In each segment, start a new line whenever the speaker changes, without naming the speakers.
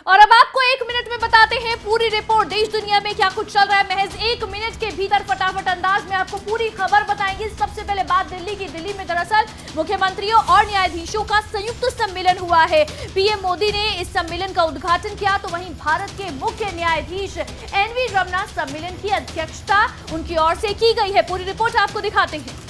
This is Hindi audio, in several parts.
और अब आपको 1 मिनट में बताते हैं पूरी रिपोर्ट, देश दुनिया में क्या कुछ चल रहा है। महज 1 मिनट के भीतर फटाफट अंदाज में आपको पूरी खबर बताएंगे। सबसे पहले बात दिल्ली की। दिल्ली में दरअसल मुख्यमंत्रियों और न्यायाधीशों का संयुक्त सम्मेलन हुआ है। पीएम मोदी ने इस सम्मेलन का उद्घाटन किया, तो वहीं भारत के मुख्य न्यायाधीश एनवी रमन्ना सम्मेलन की अध्यक्षता उनकी ओर से की गई है। पूरी रिपोर्ट आपको दिखाते हैं।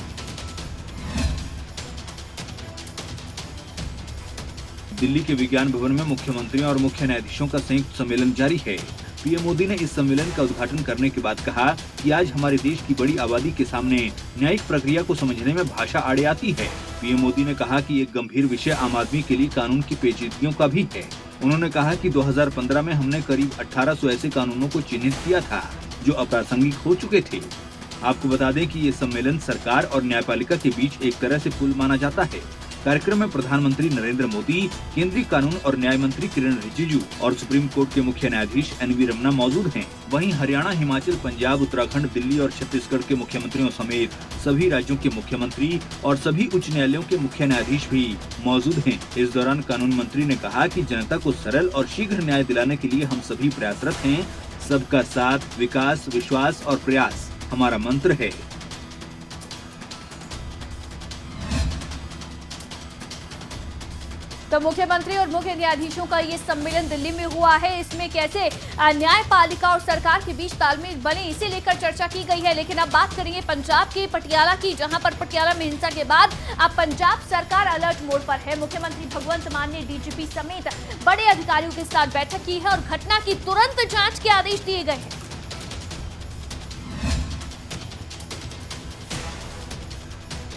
दिल्ली के विज्ञान भवन में मुख्यमंत्रियों और मुख्य न्यायाधीशों का संयुक्त सम्मेलन जारी है। पीएम मोदी ने इस सम्मेलन का उद्घाटन करने के बाद कहा कि आज हमारे देश की बड़ी आबादी के सामने न्यायिक प्रक्रिया को समझने में भाषा आड़े आती है। पीएम मोदी ने कहा कि एक गंभीर विषय आम आदमी के लिए कानून की पेचीदगियों का भी है। उन्होंने कहा कि 2015 में हमने करीब 1800 ऐसे कानूनों को चिन्हित किया था जो अप्रासंगिक हो चुके थे। आपको बता दें कि ये सम्मेलन सरकार और न्यायपालिका के बीच एक तरह से पुल माना जाता है। कार्यक्रम में प्रधानमंत्री नरेंद्र मोदी, केंद्रीय कानून और न्याय मंत्री किरण रिजिजू और सुप्रीम कोर्ट के मुख्य न्यायाधीश एनवी रमन्ना मौजूद हैं। वहीं हरियाणा, हिमाचल, पंजाब, उत्तराखंड, दिल्ली और छत्तीसगढ़ के मुख्यमंत्रियों समेत सभी राज्यों के मुख्यमंत्री और सभी उच्च न्यायालयों के मुख्य न्यायाधीश भी मौजूद हैं। इस दौरान कानून मंत्री ने कहा कि जनता को सरल और शीघ्र न्याय दिलाने के लिए हम सभी प्रयासरत हैं। सबका साथ, विकास, विश्वास और प्रयास हमारा मंत्र है।
तो मुख्यमंत्री और मुख्य न्यायाधीशों का ये सम्मेलन दिल्ली में हुआ है। इसमें कैसे न्यायपालिका और सरकार के बीच तालमेल बने, इसे लेकर चर्चा की गई है। लेकिन अब बात करेंगे पंजाब के पटियाला की, जहां पर पटियाला में हिंसा के बाद अब पंजाब सरकार अलर्ट मोड पर है। मुख्यमंत्री भगवंत मान ने डीजीपी समेत बड़े अधिकारियों के साथ बैठक की है और घटना की तुरंत जांच के आदेश दिए गए हैं।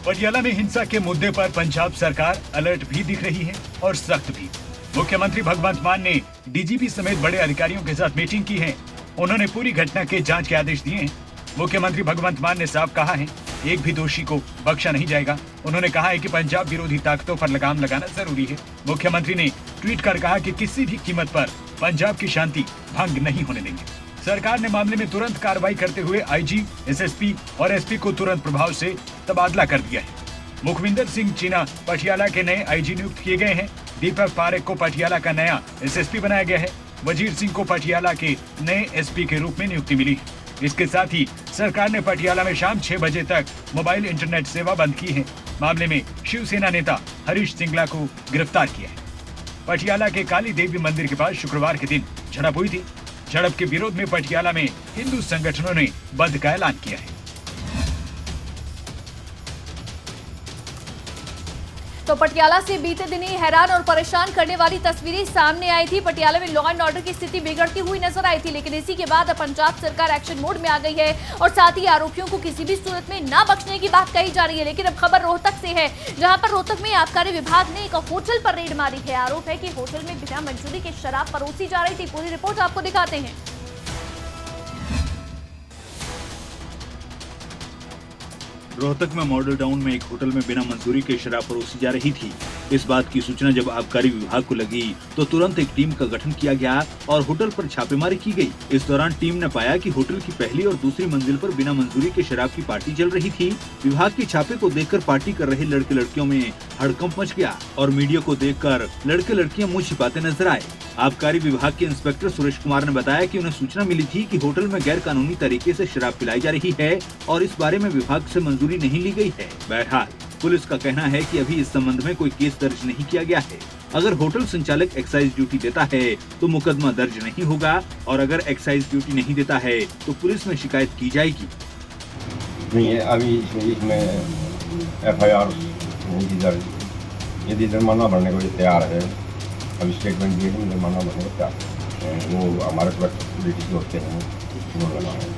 पटियाला में हिंसा के मुद्दे पर पंजाब सरकार अलर्ट भी दिख रही है और सख्त भी। मुख्यमंत्री भगवंत मान ने डीजीपी समेत बड़े अधिकारियों के साथ मीटिंग की है। उन्होंने पूरी घटना के जांच के आदेश दिए हैं। मुख्यमंत्री भगवंत मान ने साफ कहा है, एक भी दोषी को बख्शा नहीं जाएगा। उन्होंने कहा है कि पंजाब विरोधी ताकतों पर लगाम लगाना जरूरी है। मुख्यमंत्री ने ट्वीट कर कहा कि किसी भी कीमत पर पंजाब की शांति भंग नहीं होने देंगे। सरकार ने मामले में तुरंत कार्रवाई करते हुए आईजी, एसएसपी और एसपी को तुरंत प्रभाव से तबादला कर दिया है। मुखविंदर सिंह चीना पटियाला के नए आईजी नियुक्त किए गए हैं। दीपक पारेख को पटियाला का नया एसएसपी बनाया गया है। वजीर सिंह को पटियाला के नए एसपी के रूप में नियुक्ति मिली है। इसके साथ ही सरकार ने पटियाला में शाम 6 बजे तक मोबाइल इंटरनेट सेवा बंद की है। मामले में शिवसेना नेता हरीश सिंगला को गिरफ्तार किया है। पटियाला के काली देवी मंदिर के पास शुक्रवार के दिन झड़प हुई थी। झड़प के विरोध में पटियाला में हिंदू संगठनों ने बंद का ऐलान किया है।
तो पटियाला से बीते दिनी हैरान और परेशान करने वाली तस्वीरें सामने आई थी। पटियाला में लॉ एंड ऑर्डर की स्थिति बिगड़ती हुई नजर आई थी, लेकिन इसी के बाद अब पंजाब सरकार एक्शन मोड में आ गई है और साथ ही आरोपियों को किसी भी सूरत में ना बख्शने की बात कही जा रही है। लेकिन अब खबर रोहतक से है, जहां पर रोहतक में आबकारी विभाग ने एक होटल पर रेड मारी है। आरोप है कि होटल में बिना मंजूरी के शराब परोसी जा रही थी। पूरी रिपोर्ट आपको दिखाते हैं।
रोहतक में मॉडल टाउन में एक होटल में बिना मंजूरी के शराब परोसी जा रही थी। इस बात की सूचना जब आबकारी विभाग को लगी तो तुरंत एक टीम का गठन किया गया और होटल पर छापेमारी की गई। इस दौरान टीम ने पाया कि होटल की पहली और दूसरी मंजिल पर बिना मंजूरी के शराब की पार्टी चल रही थी। विभाग के छापे को देखकर पार्टी कर रहे लड़के लड़कियों में हड़कंप मच गया और मीडिया को देखकर लड़के लड़कियां मुंह छिपाते नजर आए। आबकारी विभाग के इंस्पेक्टर सुरेश कुमार ने बताया कि उन्हें सूचना मिली थी कि होटल में गैर कानूनी तरीके से शराब पिलाई जा रही है और इस बारे में विभाग से मंजूरी नहीं ली गई है। बहरहाल पुलिस का कहना है कि अभी इस संबंध में कोई केस दर्ज नहीं किया गया है। अगर होटल संचालक एक्साइज ड्यूटी देता है तो मुकदमा दर्ज नहीं होगा और अगर एक्साइज ड्यूटी नहीं देता है तो पुलिस में शिकायत की जाएगी।
नहीं, अभी इसमें FIR दर्ज, यदि जुर्माना भरने को तैयार है, अभी स्टेटमेंट दिए हैं, जुर्माना भरने को तैयार है, वो हमारे पुलिस होते हैं, उन्होंने।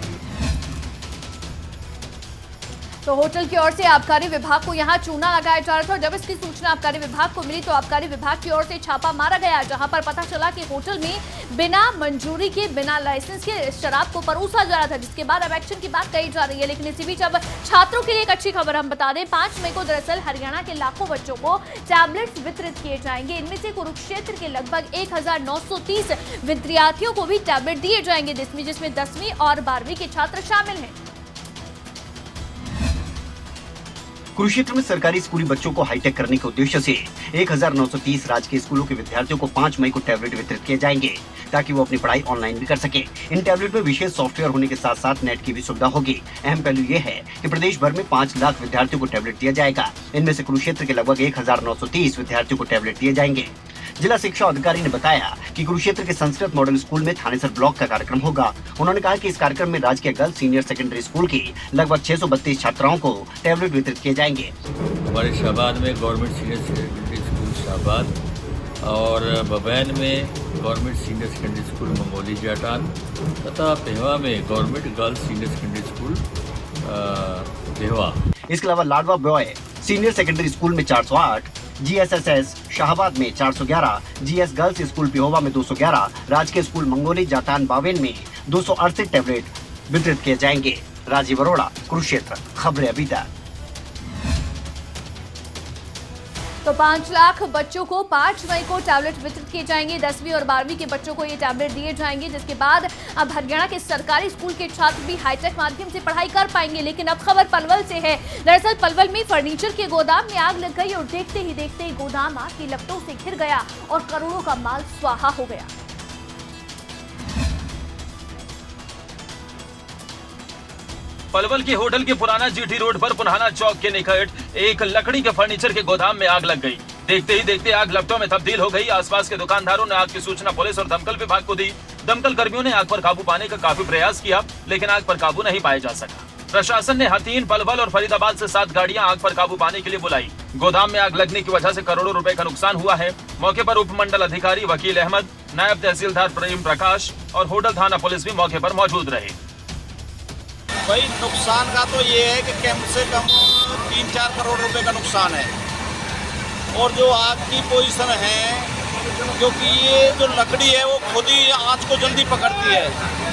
तो होटल की ओर से आबकारी विभाग को यहां चूना लगाया जा रहा था। जब इसकी सूचना आबकारी विभाग को मिली तो आबकारी विभाग की ओर से छापा मारा गया, जहां पर पता चला कि होटल में बिना मंजूरी के, बिना लाइसेंस के शराब को परोसा जा रहा था, जिसके बाद अब एक्शन की बात कही जा रही है। लेकिन इसी बीच अब छात्रों के लिए एक अच्छी खबर हम बता दें। 5 मई को दरअसल हरियाणा के लाखों बच्चों को टैबलेट्स वितरित किए जाएंगे। इनमें से कुरुक्षेत्र के लगभग 1930 विद्यार्थियों को भी टैबलेट दिए जाएंगे, जिसमें 10वीं और 12वीं के छात्र शामिल हैं।
कुरुक्षेत्र में सरकारी स्कूली बच्चों को हाईटेक करने के उद्देश्य से 1930 राजकीय स्कूलों के विद्यार्थियों को 5 मई को टैबलेट वितरित किए जाएंगे ताकि वो अपनी पढ़ाई ऑनलाइन भी कर सके। इन टैबलेट में विशेष सॉफ्टवेयर होने के साथ साथ नेट की भी सुविधा होगी। अहम पहलू ये है कि प्रदेश भर में 5 लाख विद्यार्थियों को टैबलेट दिया जाएगा। इनमें से कुरुक्षेत्र के लगभग 1930 विद्यार्थियों को टैबलेट दिए जाएंगे। जिला शिक्षा अधिकारी ने बताया कि कुरुक्षेत्र के संस्कृत मॉडल स्कूल में थानेसर ब्लॉक का कार्यक्रम होगा। उन्होंने कहा कि इस कार्यक्रम में राजकीय गर्ल्स सीनियर सेकेंडरी स्कूल की लगभग 632 छात्राओं को टैबलेट वितरित किए जाएंगे।
हमारे शाहबाद में government senior secondary school Shahabad और बबैन में government senior secondary school Mangoli Jatan तथा पेहवा में government girls senior secondary school Pehowa.
इसके अलावा Ladwa boy senior secondary school में 408, GSSS शाहबाद में 411, GS गर्ल्स स्कूल पिहोवा में 211, राजकीय स्कूल मंगोली जाटान बावेन में 268 टैबलेट वितरित किए जाएंगे। राजीव अरोड़ा, कुरुक्षेत्र, खबरें अभी तक।
तो 5 लाख बच्चों को 5 मई को टैबलेट वितरित किए जाएंगे। 10वीं और 12वीं के बच्चों को ये टैबलेट दिए जाएंगे, जिसके बाद अब हरियाणा के सरकारी स्कूल के छात्र भी हाईटेक माध्यम से पढ़ाई कर पाएंगे। लेकिन अब खबर पलवल से है। दरअसल पलवल में फर्नीचर के गोदाम में आग लग गई और देखते ही देखते गोदाम आग की लपटों से घिर गया और करोड़ों का माल स्वाहा हो गया।
पलवल के होटल के पुराना जीटी रोड पर पुनहाना चौक के निकट एक लकड़ी के फर्नीचर के गोदाम में आग लग गई। देखते ही देखते आग लपटों में तब्दील हो गई। आसपास के दुकानदारों ने आग की सूचना पुलिस और दमकल विभाग को दी। दमकल कर्मियों ने आग पर काबू पाने का काफी प्रयास किया, लेकिन आग पर काबू नहीं पाया जा सका। प्रशासन ने हथीन, पलवल और फरीदाबाद से 7 गाड़ियां आग पर काबू पाने के लिए बुलाई। गोदाम में आग लगने की वजह से करोड़ों रुपए का नुकसान हुआ है। मौके पर उपमंडल अधिकारी वकील अहमद, नायब तहसीलदार प्रेम प्रकाश और होटल थाना पुलिस भी मौके पर मौजूद रहे।
भाई नुकसान का तो ये है कि कम से कम 3-4 करोड़ रुपए का नुकसान है। और जो आग की पोजीशन है, क्योंकि ये जो लकड़ी है वो खुद ही आँच को जल्दी पकड़ती है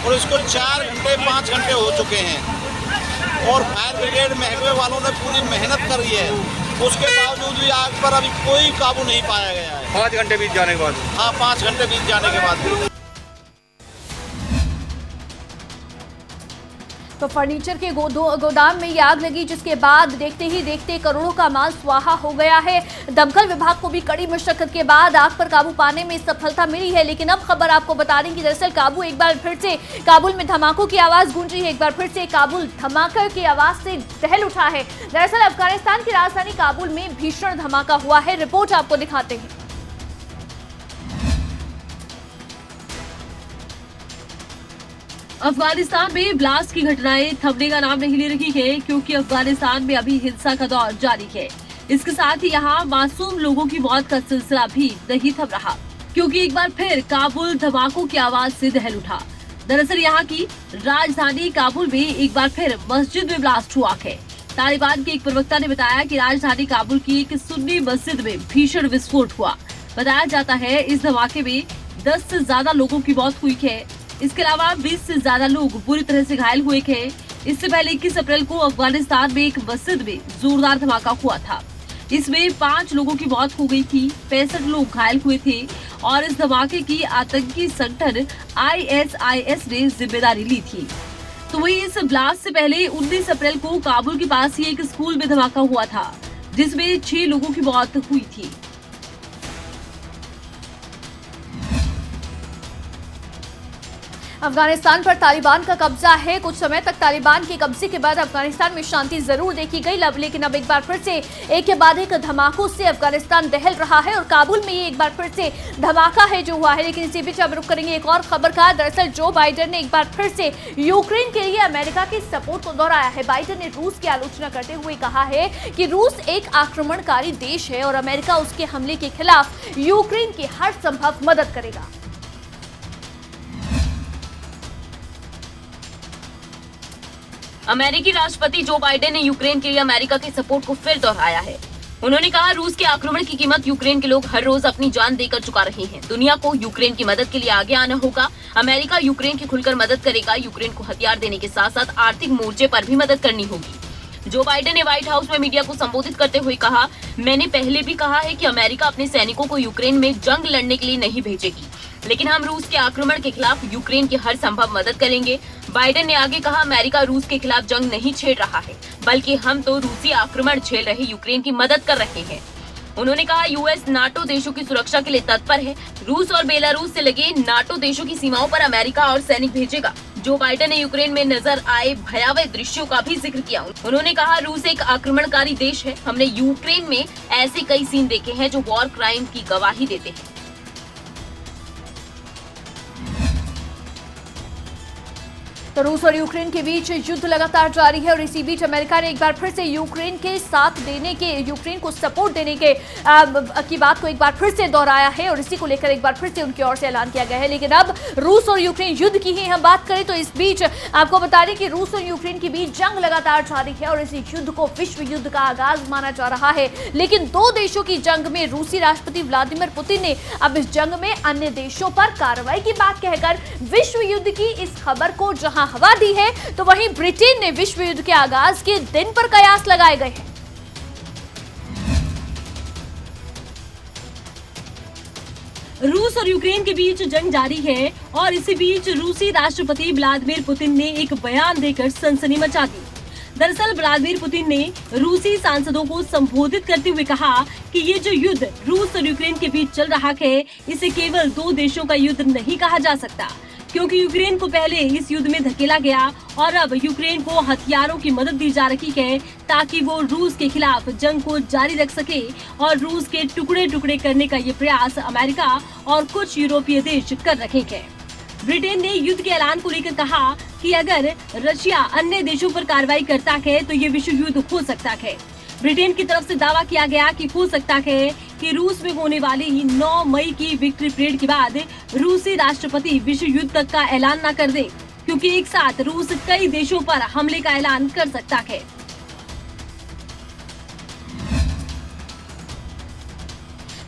और इसको 4 घंटे 5 घंटे हो चुके हैं और फायर ब्रिगेड महकमे वालों ने पूरी मेहनत करी है। उसके बावजूद भी आग पर अभी कोई काबू नहीं पाया गया है।
5 घंटे बीत जाने के बाद?
हाँ, 5 घंटे बीत जाने के बाद भी।
तो फर्नीचर के गोदाम में ये आग लगी, जिसके बाद देखते ही देखते करोड़ों का माल स्वाहा हो गया है। दमकल विभाग को भी कड़ी मशक्कत के बाद आग पर काबू पाने में सफलता मिली है। लेकिन अब खबर आपको बता दें कि दरअसल काबुल में धमाकों की आवाज गूंजी है। एक बार फिर से काबुल धमाके की आवाज से दहल उठा है। दरअसल अफगानिस्तान की राजधानी काबुल में भीषण धमाका हुआ है। रिपोर्ट आपको दिखाते हैं।
अफगानिस्तान में ब्लास्ट की घटनाएं थमने का नाम नहीं ले रही है, क्योंकि अफगानिस्तान में अभी हिंसा का दौर जारी है। इसके साथ ही यहाँ मासूम लोगों की मौत का सिलसिला भी नहीं थम रहा, क्योंकि एक बार फिर काबुल धमाकों की आवाज से दहल उठा। दरअसल यहाँ की राजधानी काबुल में एक बार फिर मस्जिद में ब्लास्ट हुआ है। तालिबान के एक प्रवक्ता ने बताया कि राजधानी काबुल की एक सुन्नी मस्जिद में भीषण विस्फोट हुआ। बताया जाता है इस धमाके में 10 से ज्यादा लोगों की मौत हुई है। इसके अलावा 20 से ज्यादा लोग बुरी तरह से घायल हुए हैं। इससे पहले 21 अप्रैल को अफगानिस्तान में एक मस्जिद में जोरदार धमाका हुआ था। इसमें 5 लोगों की मौत हो गई थी, 65 लोग घायल हुए थे और इस धमाके की आतंकी संगठन ISIS ने जिम्मेदारी ली थी। तो वही इस ब्लास्ट से पहले 19 अप्रैल को काबुल के पास ही एक स्कूल में धमाका हुआ था, जिसमें 6 लोगों की मौत हुई थी।
अफगानिस्तान पर तालिबान का कब्जा है। कुछ समय तक तालिबान के कब्जे के बाद अफगानिस्तान में शांति जरूर देखी गई, लेकिन अब एक बार फिर से एक के बाद एक धमाकों से अफगानिस्तान दहल रहा है और काबुल में ये एक बार फिर से धमाका है जो हुआ है। लेकिन इसी बीच अब रुक करेंगे एक और खबर का। दरअसल जो बाइडेन ने एक बार फिर से यूक्रेन के लिए अमेरिका के सपोर्ट को दोहराया है। बाइडेन ने रूस की आलोचना करते हुए कहा है कि रूस एक आक्रमणकारी देश है और अमेरिका उसके हमले के खिलाफ यूक्रेन की हर संभव मदद करेगा।
अमेरिकी राष्ट्रपति जो बाइडेन ने यूक्रेन के लिए अमेरिका के सपोर्ट को फिर दोहराया है। उन्होंने कहा, रूस के आक्रमण की कीमत यूक्रेन के लोग हर रोज अपनी जान देकर चुका रहे हैं। दुनिया को यूक्रेन की मदद के लिए आगे आना होगा। अमेरिका यूक्रेन की खुलकर मदद करेगा। यूक्रेन को हथियार देने के साथ साथ आर्थिक मोर्चे पर भी मदद करनी होगी। जो बाइडेन ने व्हाइट हाउस में मीडिया को संबोधित करते हुए कहा, मैंने पहले भी कहा है कि अमेरिका अपने सैनिकों को यूक्रेन में जंग लड़ने के लिए नहीं भेजेगी, लेकिन हम रूस के आक्रमण के खिलाफ यूक्रेन की हर संभव मदद करेंगे। बाइडेन ने आगे कहा, अमेरिका रूस के खिलाफ जंग नहीं छेड़ रहा है,
बल्कि हम तो रूसी आक्रमण झेल रहे यूक्रेन की मदद कर रहे हैं। उन्होंने कहा यूएस नाटो देशों की सुरक्षा के लिए तत्पर है। रूस और बेलारूस से लगे नाटो देशों की सीमाओं पर अमेरिका और सैनिक भेजेगा। जो बाइडेन ने यूक्रेन में नजर आए भयावह दृश्यों का भी जिक्र किया। उन्होंने कहा रूस एक आक्रमणकारी देश है। हमने यूक्रेन में ऐसे कई सीन देखे हैं जो वॉर क्राइम की गवाही देते हैं।
तो रूस और यूक्रेन के बीच युद्ध लगातार जारी है और इसी बीच अमेरिका ने एक बार फिर से यूक्रेन के साथ देने के, यूक्रेन को सपोर्ट देने के की बात को एक बार फिर से दोहराया है और इसी को लेकर एक बार फिर से उनकी ओर से ऐलान किया गया है। लेकिन अब रूस और यूक्रेन युद्ध की ही हम बात करें तो इस बीच आपको बता दें कि रूस और यूक्रेन के बीच जंग लगातार जारी है और इस युद्ध को विश्व युद्ध का आगाज माना जा रहा है। लेकिन दो देशों की जंग में रूसी राष्ट्रपति व्लादिमीर पुतिन ने अब इस जंग में अन्य देशों पर कार्रवाई की बात कहकर विश्व युद्ध की इस खबर को जहां हवा दी है, तो वहीं ब्रिटेन ने विश्व युद्ध के आगाज के दिन पर कयास लगाए गए हैं।
रूस और यूक्रेन के बीच जंग जारी है और इसी बीच रूसी राष्ट्रपति व्लादिमीर पुतिन ने एक बयान देकर सनसनी मचा दी। दरअसल व्लादिमीर पुतिन ने रूसी सांसदों को संबोधित करते हुए कहा कि ये जो युद्ध रूस और यूक्रेन के बीच चल रहा है, इसे केवल दो देशों का युद्ध नहीं कहा जा सकता, क्योंकि यूक्रेन को पहले इस युद्ध में धकेला गया और अब यूक्रेन को हथियारों की मदद दी जा रही है ताकि वो रूस के खिलाफ जंग को जारी रख सके। और रूस के टुकड़े टुकड़े करने का ये प्रयास अमेरिका और कुछ यूरोपीय देश कर रहे हैं। ब्रिटेन ने युद्ध के ऐलान को लेकर कहा कि अगर रशिया अन्य देशों पर कार्रवाई करता है तो ये विश्व युद्ध हो सकता है। ब्रिटेन की तरफ से दावा किया गया कि हो सकता है कि रूस में होने वाली 9 मई की विक्ट्री परेड के बाद रूसी राष्ट्रपति विश्व युद्ध तक का ऐलान न कर दे, क्योंकि एक साथ रूस कई देशों पर हमले का ऐलान कर सकता है।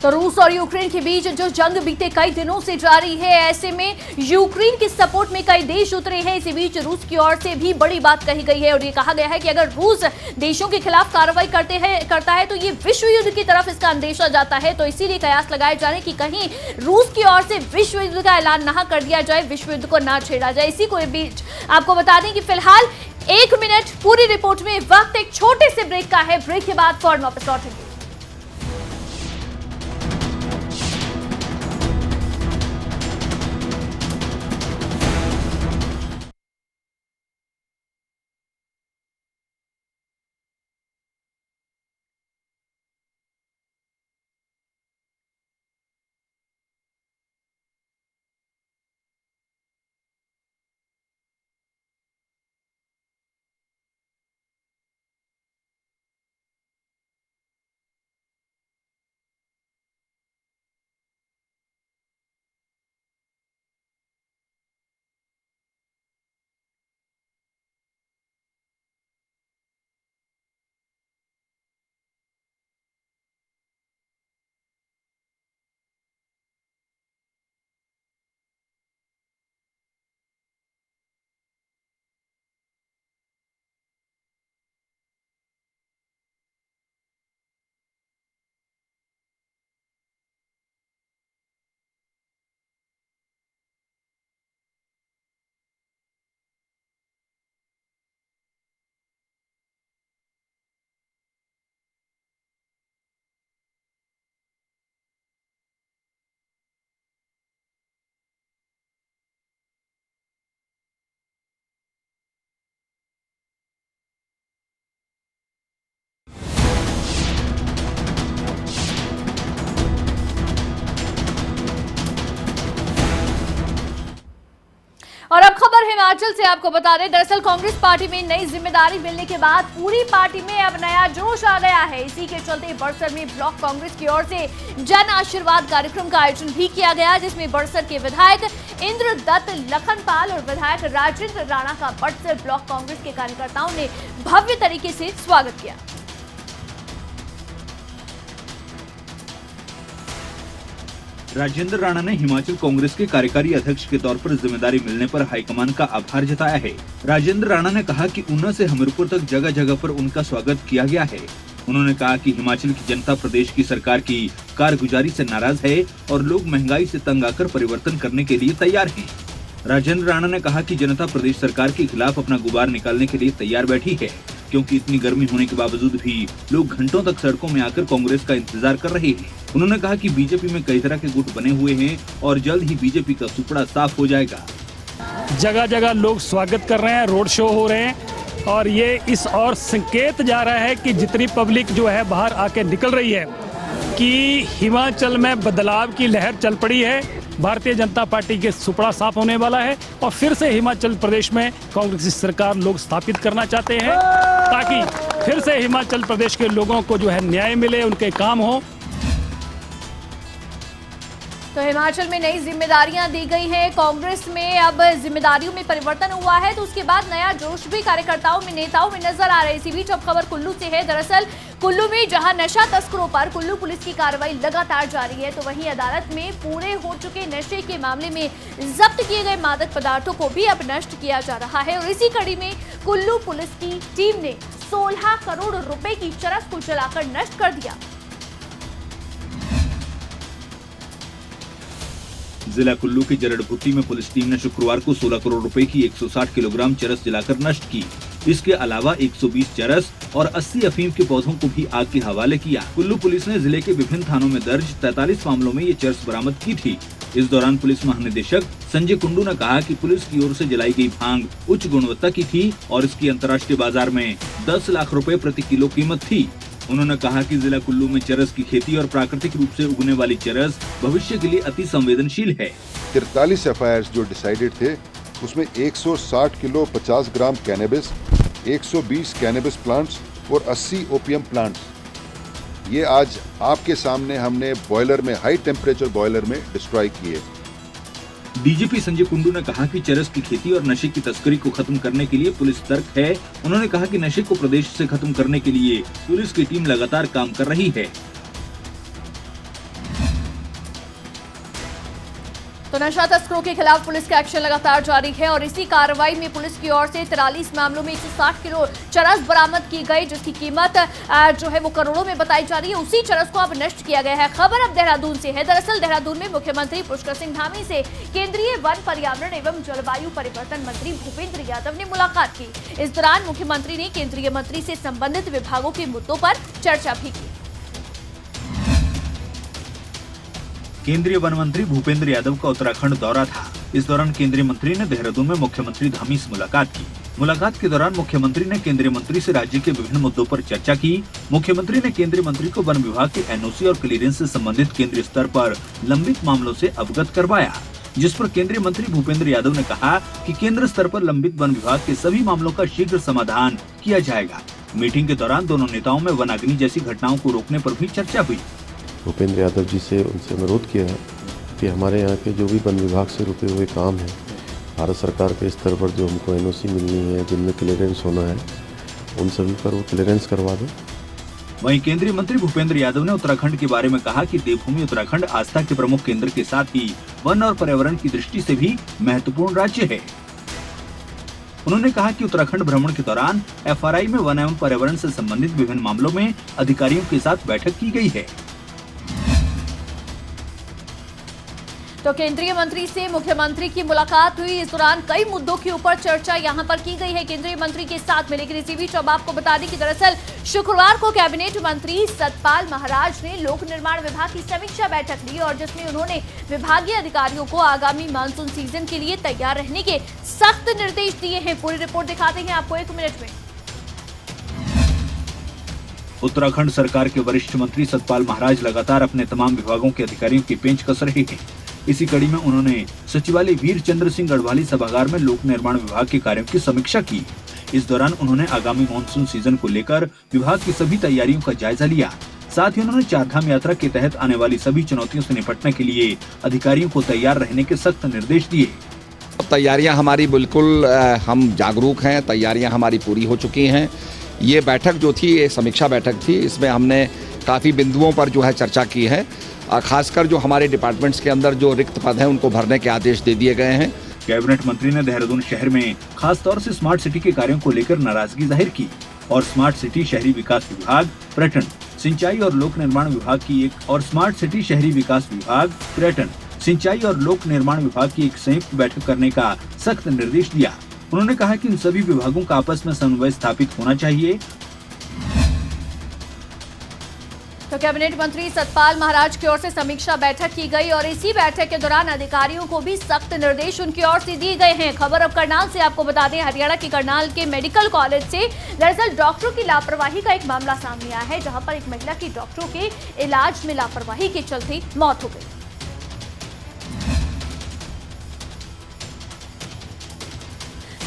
तो रूस और यूक्रेन के बीच जो जंग बीते कई दिनों से जारी है, ऐसे में यूक्रेन के सपोर्ट में कई देश उतरे हैं। इसी बीच रूस की ओर से भी बड़ी बात कही गई है और ये कहा गया है कि अगर रूस देशों के खिलाफ कार्रवाई करता है तो ये विश्व युद्ध की तरफ इसका अंदेशा जाता है। तो इसीलिए कयास लगाए जा रहे हैं कि कहीं रूस की ओर से विश्व युद्ध का ऐलान न कर दिया जाए, विश्व युद्ध को ना छेड़ा जाए। इसी को बीच आपको बता दें कि फिलहाल 1 मिनट पूरी रिपोर्ट में वक्त एक छोटे से ब्रेक का है। ब्रेक के बाद फौरन वापस लौटेंगे। और अब खबर हिमाचल से आपको बता दें, दरअसल कांग्रेस पार्टी में नई जिम्मेदारी मिलने के बाद पूरी पार्टी में अब नया जोश आ गया है। इसी के चलते बड़सर में ब्लॉक कांग्रेस की ओर से जन आशीर्वाद कार्यक्रम का आयोजन भी किया गया, जिसमें बड़सर के विधायक इंद्रदत्त लखनपाल और विधायक राजेंद्र राणा का बड़सर ब्लॉक कांग्रेस के कार्यकर्ताओं ने भव्य तरीके से स्वागत किया।
राजेंद्र राणा ने हिमाचल कांग्रेस के कार्यकारी अध्यक्ष के तौर पर जिम्मेदारी मिलने पर हाईकमान का आभार जताया है। राजेंद्र राणा ने कहा कि ऊना से हमीरपुर तक जगह जगह पर उनका स्वागत किया गया है। उन्होंने कहा कि हिमाचल की जनता प्रदेश की सरकार की कारगुजारी से नाराज है और लोग महंगाई से तंग आकर परिवर्तन करने के लिए तैयार हैं। राजेंद्र राणा ने कहा कि जनता प्रदेश सरकार के खिलाफ अपना गुबार निकालने के लिए तैयार बैठी है। क्योंकि इतनी गर्मी होने के बावजूद भी लोग घंटों तक सड़कों में आकर कांग्रेस का इंतजार कर रहे हैं। उन्होंने कहा कि बीजेपी में कई तरह के गुट बने हुए हैं और जल्द ही बीजेपी का सुपड़ा साफ हो जाएगा।
जगह जगह लोग स्वागत कर रहे हैं, रोड शो हो रहे हैं और ये इस और संकेत जा रहा है कि जितनी पब्लिक जो है बाहर आके निकल रही है कि हिमाचल में बदलाव की लहर चल पड़ी है। भारतीय जनता पार्टी के सुपड़ा साफ होने वाला है और फिर से हिमाचल प्रदेश में कांग्रेस की सरकार लोग स्थापित करना चाहते हैं ताकि फिर से हिमाचल प्रदेश के लोगों को जो है न्याय मिले, उनके काम हो।
तो हिमाचल में नई जिम्मेदारियां दी गई हैं। कांग्रेस में अब जिम्मेदारियों में परिवर्तन हुआ है तो उसके बाद नया जोश भी कार्यकर्ताओं में, नेताओं में नजर आ रहा है। इसी बीच अब खबर कुल्लू से है। दरअसल कुल्लू में जहां नशा तस्करों पर कुल्लू पुलिस की कार्रवाई लगातार जारी है, तो वहीं अदालत में पूरे हो चुके नशे के मामले में जब्त किए गए मादक पदार्थों को भी अब नष्ट किया जा रहा है। और इसी कड़ी में कुल्लू पुलिस की टीम ने 16 करोड़ रुपए की चरस को जलाकर नष्ट कर दिया।
जिला कुल्लू के जरड़भुट्टी में पुलिस टीम ने शुक्रवार को 16 करोड़ रुपए की 160 किलोग्राम चरस जलाकर नष्ट की। इसके अलावा 120 चरस और 80 अफीम के पौधों को भी आग के हवाले किया। कुल्लू पुलिस ने जिले के विभिन्न थानों में दर्ज 43 मामलों में ये चरस बरामद की थी। इस दौरान पुलिस महानिदेशक संजय कुंडू ने कहा कि पुलिस की ओर से जलाई गई भांग उच्च गुणवत्ता की थी और इसकी अंतर्राष्ट्रीय बाजार में 10 लाख रुपए प्रति किलो कीमत थी। उन्होंने कहा कि जिला कुल्लू में चरस की खेती और प्राकृतिक रूप से उगने वाली चरस भविष्य के लिए अति संवेदनशील है।
43 FIRs जो डिसाइडेड थे उसमें 160 किलो 50 ग्राम कैनेबिस, 120 कैनेबिस प्लांट्स और 80 ओपीएम प्लांट्स, ये आज आपके सामने हमने बॉयलर में, हाई टेम्परेचर बॉयलर में डिस्ट्रॉय किए।
डीजीपी संजय कुंडू ने कहा कि चरस की खेती और नशे की तस्करी को खत्म करने के लिए पुलिस सतर्क है। उन्होंने कहा कि नशे को प्रदेश से खत्म करने के लिए पुलिस की टीम लगातार काम कर रही है।
तो नशा तस्करों के खिलाफ पुलिस का एक्शन लगातार जारी है और इसी कार्रवाई में पुलिस की ओर से 43 मामलों में 160 किलो चरस बरामद की गई, जिसकी कीमत जो है वो करोड़ों में बताई जा रही है। उसी चरस को अब नष्ट किया गया है। खबर अब देहरादून से है। दरअसल देहरादून में मुख्यमंत्री पुष्कर सिंह धामी से केंद्रीय वन, पर्यावरण एवं जलवायु परिवर्तन मंत्री भूपेंद्र यादव ने मुलाकात की। इस दौरान मुख्यमंत्री ने केंद्रीय मंत्री से संबंधित विभागों के मुद्दों पर चर्चा भी की।
केंद्रीय वन मंत्री भूपेंद्र यादव का उत्तराखंड दौरा था। इस दौरान केंद्रीय मंत्री ने देहरादून में मुख्यमंत्री धामी से मुलाकात की। मुलाकात के दौरान मुख्यमंत्री ने केंद्रीय मंत्री से राज्य के विभिन्न मुद्दों पर चर्चा की। मुख्यमंत्री ने केंद्रीय मंत्री को वन विभाग के एनओसी और क्लीयरेंस से संबंधित केंद्रीय स्तर पर लंबित मामलों से अवगत करवाया, जिस पर केंद्रीय मंत्री भूपेंद्र यादव ने कहा कि केंद्र स्तर पर लंबित वन विभाग के सभी मामलों का शीघ्र समाधान किया जाएगा। मीटिंग के दौरान दोनों नेताओं में वनाग्नि जैसी घटनाओं को रोकने पर भी चर्चा हुई।
भूपेंद्र यादव जी से उनसे अनुरोध किया है कि हमारे यहाँ के जो भी वन विभाग से रुके हुए काम हैं, भारत सरकार के स्तर पर जो हमको एनओसी मिलनी है, जिनमें क्लियरेंस होना है, उन सभी पर वो क्लियरेंस करवा दें।
वहीं केंद्रीय मंत्री भूपेंद्र यादव ने उत्तराखंड के बारे में कहा कि देवभूमि उत्तराखंड आस्था के प्रमुख केंद्र के साथ ही वन और पर्यावरण की दृष्टि से भी महत्वपूर्ण राज्य है। उन्होंने कहा कि उत्तराखंड भ्रमण के दौरान FRI में वन एवं पर्यावरण से संबंधित विभिन्न मामलों में अधिकारियों के साथ बैठक की गई है।
तो केंद्रीय मंत्री से मुख्यमंत्री की मुलाकात हुई। इस दौरान कई मुद्दों के ऊपर चर्चा यहां पर की गई है केंद्रीय मंत्री के साथ में। लेकिन इसी बीच अब आपको बता दें कि दरअसल शुक्रवार को कैबिनेट मंत्री सतपाल महाराज ने लोक निर्माण विभाग की समीक्षा बैठक ली और जिसमें उन्होंने विभागीय अधिकारियों को आगामी मानसून सीजन के लिए तैयार रहने के सख्त निर्देश दिए हैं। पूरी रिपोर्ट दिखाते हैं आपको 1 मिनट में।
उत्तराखंड सरकार के वरिष्ठ मंत्री सतपाल महाराज लगातार अपने तमाम विभागों के अधिकारियों की पेंच कस रहे हैं। इसी कड़ी में उन्होंने सचिवालय वीर चंद्र सिंह गढ़वाली सभागार में लोक निर्माण विभाग के कार्यों की समीक्षा की। इस दौरान उन्होंने आगामी मानसून सीजन को लेकर विभाग की सभी तैयारियों का जायजा लिया। साथ ही उन्होंने चारधाम यात्रा के तहत आने वाली सभी चुनौतियों से निपटने के लिए अधिकारियों को तैयार रहने के सख्त निर्देश दिए।
तैयारियां हमारी बिल्कुल, हम जागरूक हैं, तैयारियां हमारी पूरी हो चुकी हैं। ये बैठक जो थी, ये समीक्षा बैठक थी, इसमें हमने काफ़ी बिंदुओं पर जो है चर्चा की है। खासकर जो हमारे डिपार्टमेंट्स के अंदर जो रिक्त पद हैं उनको भरने के आदेश दे दिए गए हैं।
कैबिनेट मंत्री ने देहरादून शहर में खास तौर से स्मार्ट सिटी के कार्यों को लेकर नाराजगी जाहिर की और स्मार्ट सिटी शहरी विकास विभाग, पर्यटन, सिंचाई और लोक निर्माण विभाग की एक स्मार्ट सिटी शहरी विकास विभाग, पर्यटन, सिंचाई और लोक निर्माण विभाग की एक संयुक्त बैठक करने का सख्त निर्देश दिया। उन्होंने कहा कि इन सभी विभागों का आपस में समन्वय स्थापित होना चाहिए।
तो कैबिनेट मंत्री सतपाल महाराज की ओर से समीक्षा बैठक की गई और इसी बैठक के दौरान अधिकारियों को भी सख्त निर्देश उनकी ओर से दिए गए हैं। खबर अब करनाल से आपको बता दें, हरियाणा के करनाल के मेडिकल कॉलेज से दरअसल डॉक्टरों की लापरवाही का एक मामला सामने आया है, जहां पर एक महिला की डॉक्टरों के इलाज में लापरवाही के चलते मौत हो गई।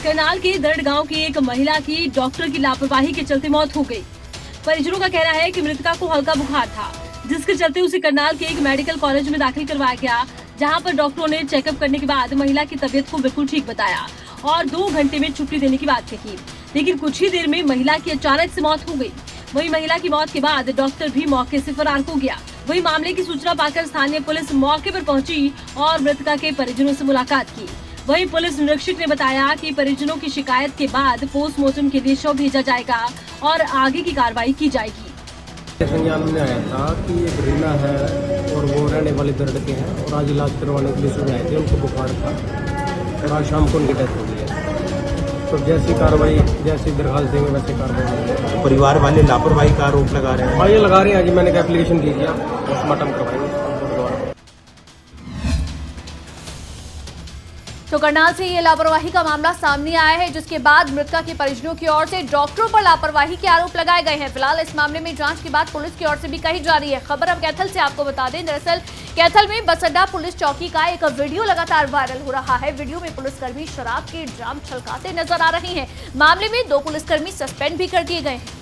करनाल के दर्द गांव की एक महिला की डॉक्टर की लापरवाही के चलते मौत हो गई। परिजनों का कहना है कि मृतका को हल्का बुखार था, जिसके चलते उसे करनाल के एक मेडिकल कॉलेज में दाखिल करवाया गया, जहां पर डॉक्टरों ने चेकअप करने के बाद महिला की तबीयत को बिल्कुल ठीक बताया और 2 घंटे में छुट्टी देने की बात कही। लेकिन कुछ ही देर में महिला की अचानक से मौत हो गई। वहीं महिला की मौत के बाद डॉक्टर भी मौके से फरार हो गया। वहीं मामले की सूचना पाकर स्थानीय पुलिस मौके पर पहुंची और मृतका के परिजनों से मुलाकात की। वहीं पुलिस निरीक्षक ने बताया कि परिजनों की शिकायत के बाद पोस्टमार्टम के लिए शव भेजा जाएगा और आगे की कार्रवाई की जाएगी।
संज्ञान में आया था कि एक रीना है और वो रहने वाले दर्द के हैं और आज इलाज करवाने के लिए सुबह आए थे, उनको बुखार था और आज शाम को उनकी डेथ हो गई है। तो जैसी कार्रवाई जैसी दरखास्त देंगे वैसे कार्रवाई।
परिवार वाले लापरवाही का आरोप लगा रहे हैं।
हाँ, ये लगा रहे हैं जी, मैंने एप्लीकेशन दी दिया, पोस्टमार्टम करवाएंगे।
तो करनाल से ये लापरवाही का मामला सामने आया है, जिसके बाद मृतका के परिजनों की ओर से डॉक्टरों पर लापरवाही के आरोप लगाए गए हैं। फिलहाल इस मामले में जांच की बात पुलिस की ओर से भी कही जा रही है। खबर अब कैथल से आपको बता दें, दरअसल कैथल में बस अड्डा पुलिस चौकी का एक वीडियो लगातार वायरल हो रहा है। वीडियो में पुलिसकर्मी शराब के ड्राम छलकाते नजर आ रहे हैं। मामले में 2 पुलिसकर्मी सस्पेंड भी कर दिए गए हैं।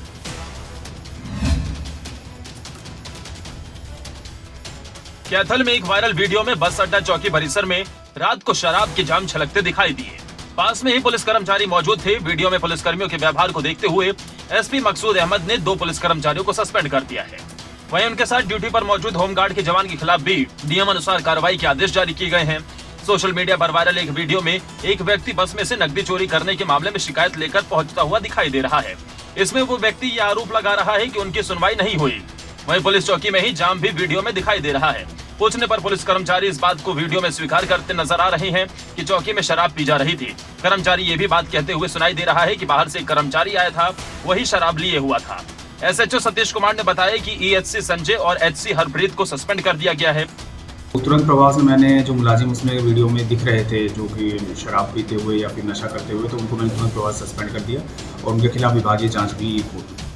कैथल में एक वायरल वीडियो में बस अड्डा चौकी परिसर में रात को शराब के जाम छलकते दिखाई दिए। पास में ही पुलिस कर्मचारी मौजूद थे। वीडियो में पुलिसकर्मियों के व्यवहार को देखते हुए एसपी मकसूद अहमद ने 2 पुलिस कर्मचारियों को सस्पेंड कर दिया है। वहीं उनके साथ ड्यूटी पर मौजूद होमगार्ड के जवान के खिलाफ भी नियमानुसार कार्रवाई के आदेश जारी किए गए हैं। सोशल मीडिया पर वायरल एक वीडियो में एक व्यक्ति बस में से नकदी चोरी करने के मामले में शिकायत लेकर पहुंचता हुआ दिखाई दे रहा है। इसमें वो व्यक्ति ये आरोप लगा रहा है कि उनकी सुनवाई नहीं हुई। वहीं पुलिस चौकी में ही जाम भी वीडियो में दिखाई दे रहा है। पूछने पर पुलिस कर्मचारी इस बात को वीडियो में स्वीकार करते नजर आ रहे हैं कि चौकी में शराब पी जा रही थी। कर्मचारी ये भी बात कहते हुए सुनाई दे रहा है कि बाहर से एक कर्मचारी आया था, वही शराब लिए हुआ था। एसएचओ सतीश कुमार ने बताया कि ईएचसी संजय और एचसी हरप्रीत को सस्पेंड कर दिया गया है।
तुरंत प्रभाव से मैंने जो मुलाजिम उसमें वीडियो में दिख रहे थे जो कि शराब पीते हुए या फिर नशा करते हुए, तो उनको मैंने तुरंत प्रभाव सस्पेंड कर दिया और उनके खिलाफ विभागीय जाँच भी होगी।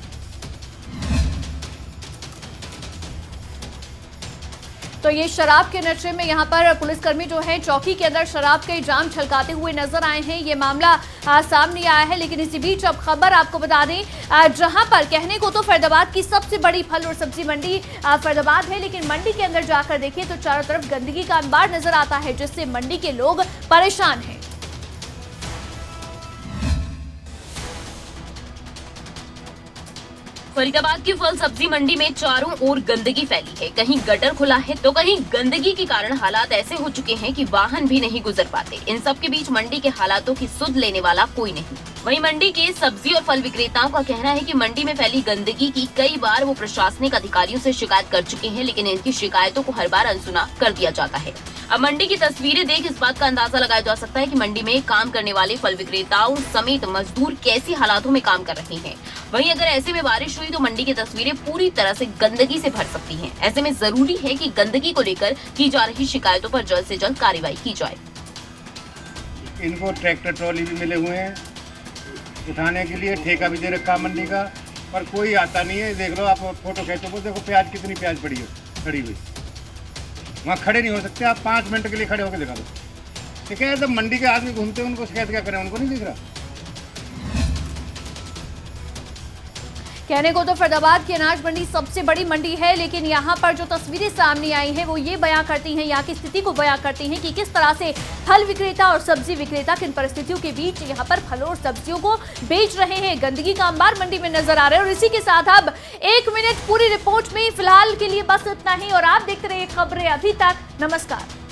तो ये शराब के नशे में यहाँ पर पुलिसकर्मी जो है चौकी के अंदर शराब के जाम छलकाते हुए नजर आए हैं। ये मामला सामने आया है। लेकिन इसी बीच अब खबर आपको बता दें, जहाँ पर कहने को तो फरीदाबाद की सबसे बड़ी फल और सब्जी मंडी फरीदाबाद है, लेकिन मंडी के अंदर जाकर देखें तो चारों तरफ गंदगी का अंबार नजर आता है, जिससे मंडी के लोग परेशान हैं।
फरीदाबाद की फल सब्जी मंडी में चारों ओर गंदगी फैली है। कहीं गटर खुला है तो कहीं गंदगी के कारण हालात ऐसे हो चुके हैं कि वाहन भी नहीं गुजर पाते। इन सब के बीच मंडी के हालातों की सुध लेने वाला कोई नहीं। वहीं मंडी के सब्जी और फल विक्रेताओं का कहना है कि मंडी में फैली गंदगी की कई बार वो प्रशासनिक अधिकारियों से शिकायत कर चुके हैं, लेकिन इनकी शिकायतों को हर बार अनसुना कर दिया जाता है। अब मंडी की तस्वीरें देख इस बात का अंदाजा लगाया जा सकता है कि मंडी में काम करने वाले फल विक्रेताओं समेत मजदूर कैसी हालातों में काम कर रहे हैं। वहीं अगर ऐसे में बारिश हुई तो मंडी की तस्वीरें पूरी तरह से गंदगी से भर सकती हैं। ऐसे में जरूरी है कि गंदगी को लेकर की जा रही शिकायतों पर जल्द से जल्द कार्रवाई की जाए।
इनको ट्रैक्टर ट्रॉली भी मिले हुए हैं उठाने के लिए, ठेका भी दे रखा मंडी का, पर कोई आता नहीं है। देख लो आप फोटो खींचो, वो देखो प्याज कितनी प्याज पड़ी हो खड़ी हुई, वहाँ खड़े नहीं हो सकते आप। 5 मिनट के लिए खड़े होकर दिखा दो। ठीक है, जब मंडी के आदमी घूमते हैं उनको शिकायत क्या करें, उनको नहीं दिख रहा।
कहने को तो फरीदाबाद की अनाज मंडी सबसे बड़ी मंडी है, लेकिन यहाँ पर जो तस्वीरें सामने आई हैं वो ये बयां करती हैं, यहाँ की स्थिति को बयां करती हैं कि किस तरह से फल विक्रेता और सब्जी विक्रेता किन परिस्थितियों के बीच यहाँ पर फलों और सब्जियों को बेच रहे हैं। गंदगी का अंबार मंडी में नजर आ रहा है। और इसी के साथ अब 1 मिनट पूरी रिपोर्ट में फिलहाल के लिए बस इतना ही, और आप देखते रहिए खबरें अभी तक। नमस्कार।